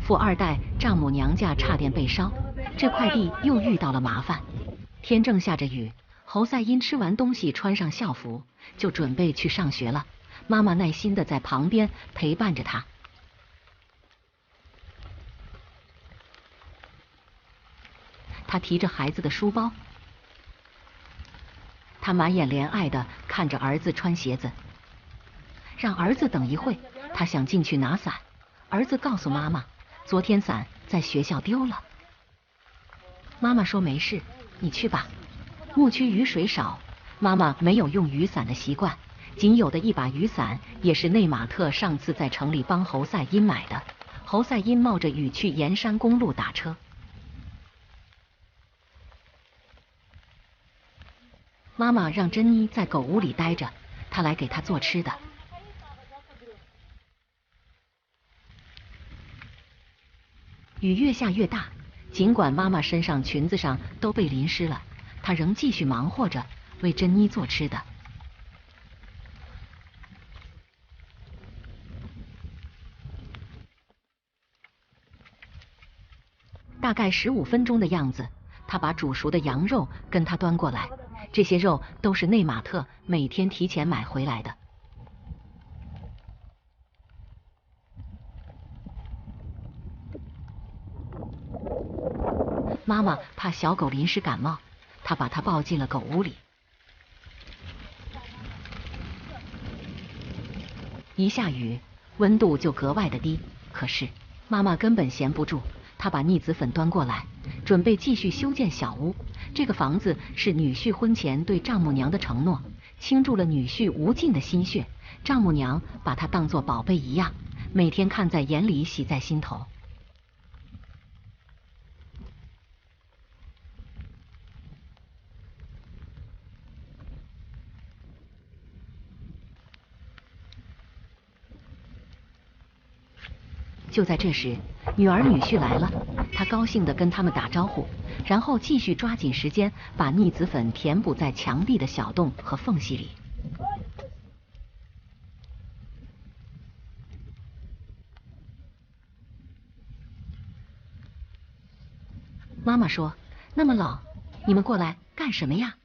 富二代丈母娘家差点被烧，这快递又遇到了麻烦。天正下着雨，侯赛因吃完东西穿上校服，就准备去上学了。妈妈耐心地在旁边陪伴着他。他提着孩子的书包，他满眼怜爱地看着儿子穿鞋子，让儿子等一会。他想进去拿伞，儿子告诉妈妈，昨天伞在学校丢了。妈妈说没事，你去吧。牧区雨水少，妈妈没有用雨伞的习惯，仅有的一把雨伞也是内马特上次在城里帮侯赛因买的。侯赛因冒着雨去沿山公路打车。妈妈让珍妮在狗屋里待着，她来给她做吃的。雨越下越大，尽管妈妈身上裙子上都被淋湿了，她仍继续忙活着，为珍妮做吃的。大概15分钟的样子，她把煮熟的羊肉跟她端过来，这些肉都是内马特每天提前买回来的。妈妈怕小狗淋湿感冒，她把它抱进了狗屋里。一下雨，温度就格外的低，可是妈妈根本闲不住，她把腻子粉端过来，准备继续修建小屋。这个房子是女婿婚前对丈母娘的承诺，倾注了女婿无尽的心血，丈母娘把他当作宝贝一样，每天看在眼里，喜在心头。就在这时，女儿女婿来了，他高兴地跟他们打招呼，然后继续抓紧时间把腻子粉填补在墙壁的小洞和缝隙里。妈妈说：“那么冷，你们过来干什么呀？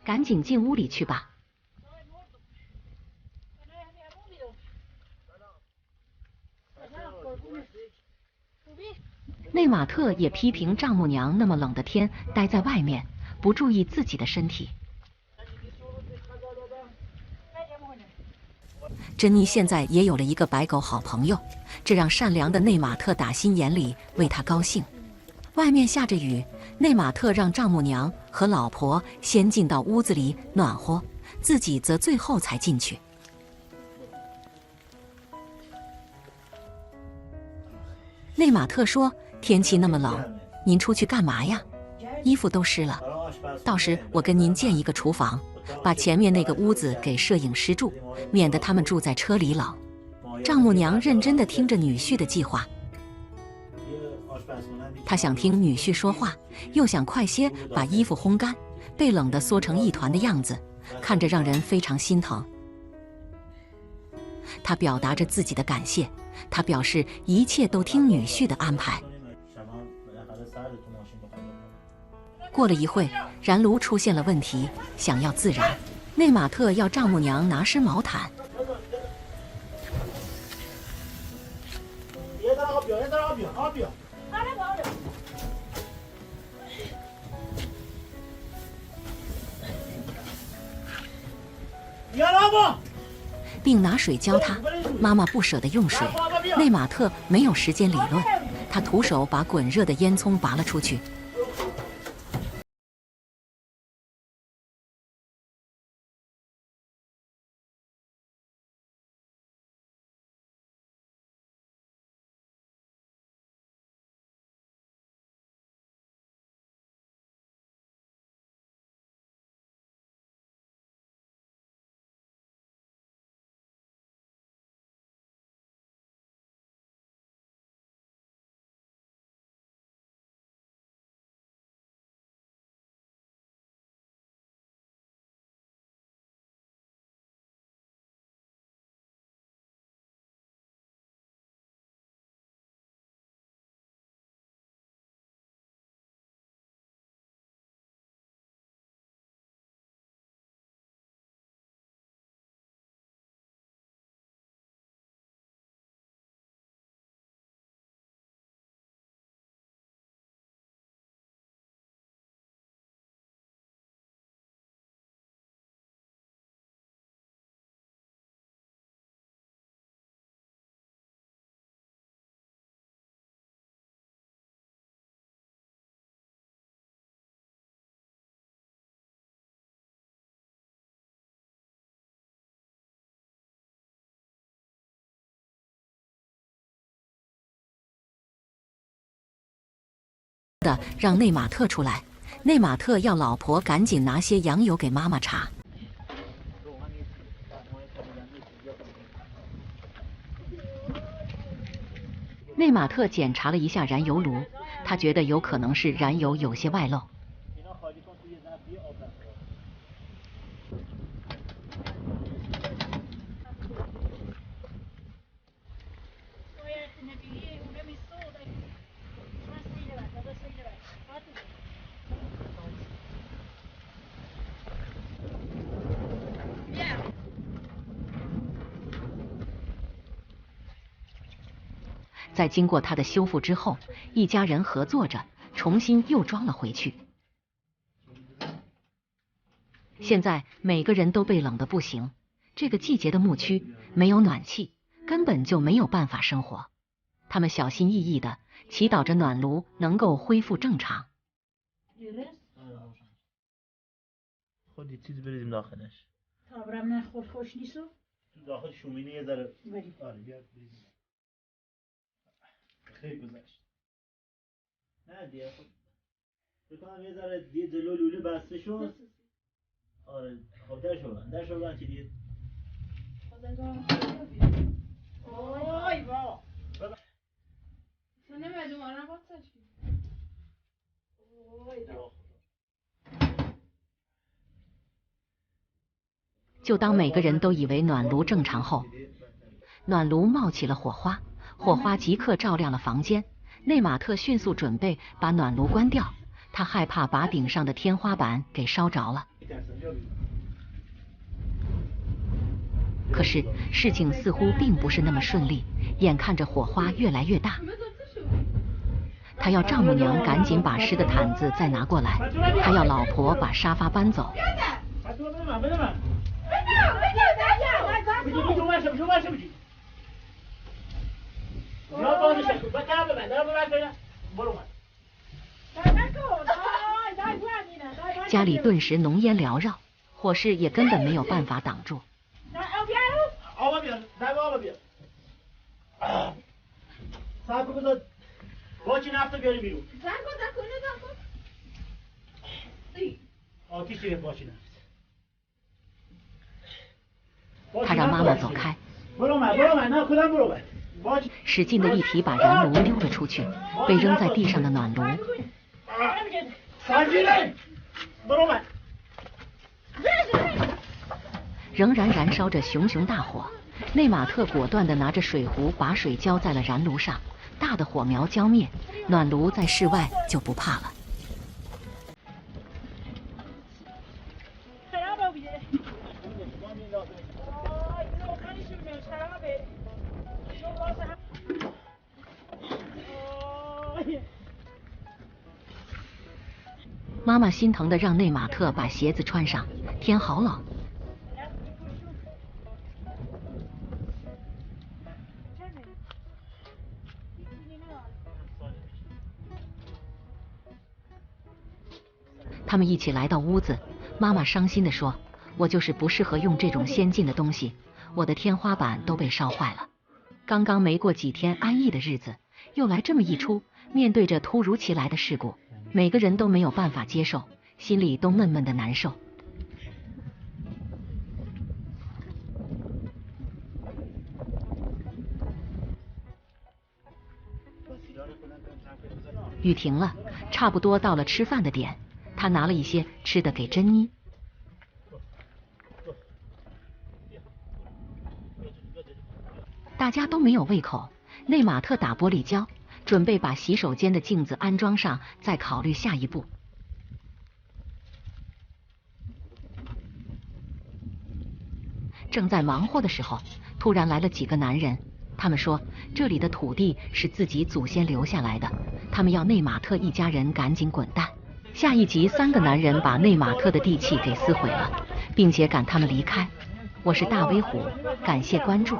赶紧进屋里去吧。”内马特也批评丈母娘那么冷的天待在外面，不注意自己的身体。珍妮现在也有了一个白狗好朋友，这让善良的内马特打心眼里为他高兴。外面下着雨，内马特让丈母娘和老婆先进到屋子里暖和，自己则最后才进去。内马特说：“天气那么冷，您出去干嘛呀？衣服都湿了。到时我跟您建一个厨房，把前面那个屋子给摄影师住，免得他们住在车里冷。”丈母娘认真地听着女婿的计划，她想听女婿说话，又想快些把衣服烘干，被冷得缩成一团的样子，看着让人非常心疼。她表达着自己的感谢，她表示一切都听女婿的安排。过了一会，燃炉出现了问题，想要自燃。内马特要丈母娘拿身毛毯。并拿水浇他。妈妈不舍得用水，内马特没有时间理论，他徒手把滚热的烟囱拔了出去。的让内马特出来。内马特要老婆赶紧拿些羊油给妈妈擦。内马特检查了一下燃油炉，他觉得有可能是燃油有些外漏。在经过它的修复之后，一家人合作着重新又装了回去。现在每个人都被冷得不行，这个季节的牧区没有暖气，根本就没有办法生活。他们小心翼翼地祈祷着暖炉能够恢复正常。خیلی گذشت نه دیگه خب بکنم یه ذره دیگه جلو لوله بسته شد آره خب در شدن که دیگه وای با سنه مدوم آنها باتش وای دا 就当每个人都以为暖炉正常后，暖炉冒起了火花。火花即刻照亮了房间，内马特迅速准备把暖炉关掉，他害怕把顶上的天花板给烧着了。可是事情似乎并不是那么顺利，眼看着火花越来越大，他要丈母娘赶紧把湿的毯子再拿过来，他要老婆把沙发搬走。家里顿时浓烟缭绕，火势也根本没有办法挡住。他让妈妈走开，使劲的一提把燃炉丢了出去，被扔在地上的暖炉仍然燃烧着熊熊大火。内马特果断地拿着水壶把水浇在了燃炉上，大的火苗浇灭，暖炉在室外就不怕了。妈妈心疼地让内马特把鞋子穿上，天好冷。他们一起来到屋子，妈妈伤心地说：“我就是不适合用这种先进的东西，我的天花板都被烧坏了。刚刚没过几天安逸的日子，又来这么一出，面对着突如其来的事故。”每个人都没有办法接受，心里都闷闷的难受。雨停了，差不多到了吃饭的点，他拿了一些吃的给珍妮。大家都没有胃口，内马特打玻璃胶。准备把洗手间的镜子安装上，再考虑下一步。正在忙活的时候，突然来了几个男人，他们说这里的土地是自己祖先留下来的，他们要内马特一家人赶紧滚蛋。下一集3个男人把内马特的地契给撕毁了，并且赶他们离开。我是大威虎，感谢关注。